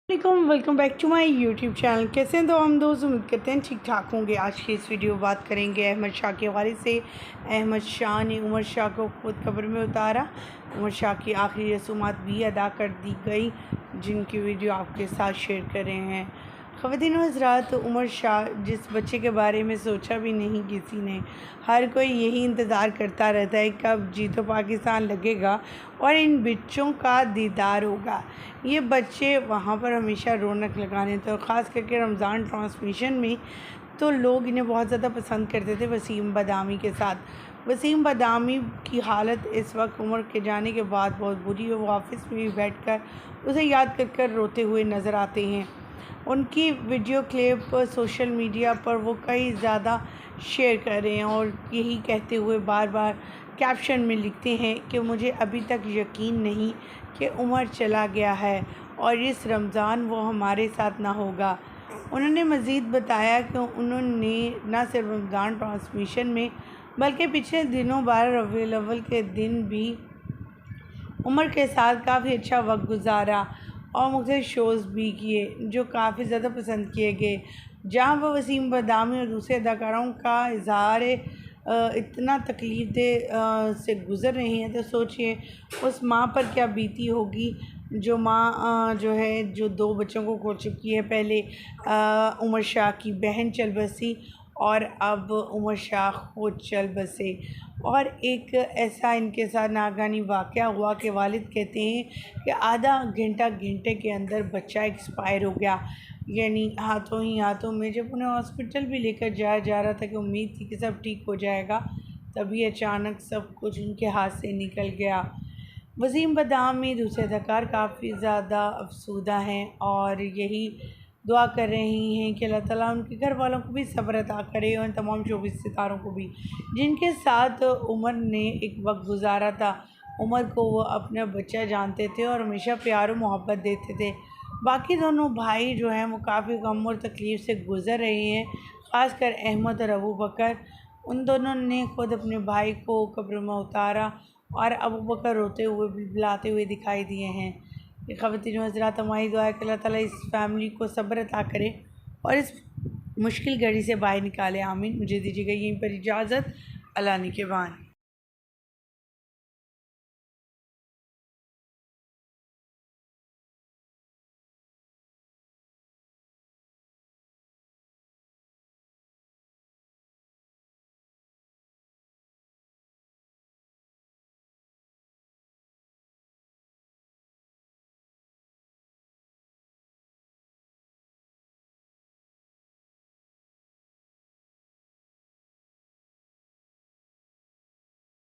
Welcome back to my YouTube channel. कैसे हैं तो हम दोस्त, उम्मीद करते हैं ठीक ठाक होंगे। आज की इस वीडियो बात करेंगे अहमद शाह के हवाले से। अहमद शाह ने उमर शाह को खुद कब्र में उतारा। उमर शाह की आखिरी रसूमात भी अदा कर दी गई, जिनकी वीडियो आपके साथ शेयर कर रहे हैं। ख़वातीन व हज़रात, उमर शाह जिस बच्चे के बारे में सोचा भी नहीं किसी ने, हर कोई यही इंतज़ार करता रहता है कब जी तो पाकिस्तान लगेगा और इन बच्चों का दीदार होगा। ये बच्चे वहाँ पर हमेशा रौनक लगाने, तो ख़ास करके रमज़ान ट्रांसमिशन में तो लोग इन्हें बहुत ज़्यादा पसंद करते थे वसीम बदामी के साथ। वसीम बदामी की हालत इस वक्त उमर के जाने के बाद बहुत बुरी है। वो ऑफिस में भी बैठकर उसे याद कर रोते हुए नज़र आते हैं। उनकी वीडियो क्लिप सोशल मीडिया पर वो कई ज़्यादा शेयर कर रहे हैं और यही कहते हुए बार बार कैप्शन में लिखते हैं कि मुझे अभी तक यकीन नहीं कि उमर चला गया है और इस रमज़ान वो हमारे साथ ना होगा। उन्होंने मज़ीद बताया कि उन्होंने न सिर्फ रमज़ान ट्रांसमिशन में बल्कि पिछले दिनों 12 रबीउल अव्वल के दिन भी उमर के साथ काफ़ी अच्छा वक्त गुजारा और मुख्तलिफ शोज़ भी किए जो काफ़ी ज़्यादा पसंद किए गए। जहाँ वह वसीम बदामी और दूसरे अदाकारों का इज़हार इतना तकलीफ़ दे से गुज़र रही हैं, तो सोचिए उस माँ पर क्या बीती होगी जो माँ जो है जो 2 बच्चों को खो चुकी है। पहले उमर शाह की बहन चल बसी और अब उमर शाह खुद चल बसे। और एक ऐसा इनके साथ नागानी वाक़या हुआ कि वालिद कहते हैं कि आधा घंटे के अंदर बच्चा एक्सपायर हो गया। यानी हाथों ही हाथों में जब उन्हें हॉस्पिटल भी लेकर जाया जा रहा था कि उम्मीद थी कि सब ठीक हो जाएगा, तभी अचानक सब कुछ उनके हाथ से निकल गया। वसीम बदामी दूसरे अदाकार काफ़ी ज़्यादा अफसुदा हैं और यही दुआ कर रही हैं कि अल्लाह ताला उनके घर वालों को भी सब्र अता करे और तमाम 24 सितारों को भी, जिनके साथ उमर ने एक वक्त गुजारा था। उमर को वो अपना बच्चा जानते थे और हमेशा प्यार और मोहब्बत देते थे। बाकी दोनों भाई जो हैं वो काफ़ी गम और तकलीफ़ से गुज़र रहे हैं, ख़ासकर अहमद और अबू बकर। उन दोनों ने खुद अपने भाई को कब्र में उतारा और अबू बकर रोते हुए बिलबिलाते हुए दिखाई दिए हैं। ये ख़वातीन हज़रात, हमारी दुआ है कि अल्लाह ताला इस फैमिली को सब्र अता करे और इस मुश्किल घड़ी से बाहर निकाले। आमीन। मुझे दीजिएगा यहीं पर इजाज़त। अल्लाह निगहबान।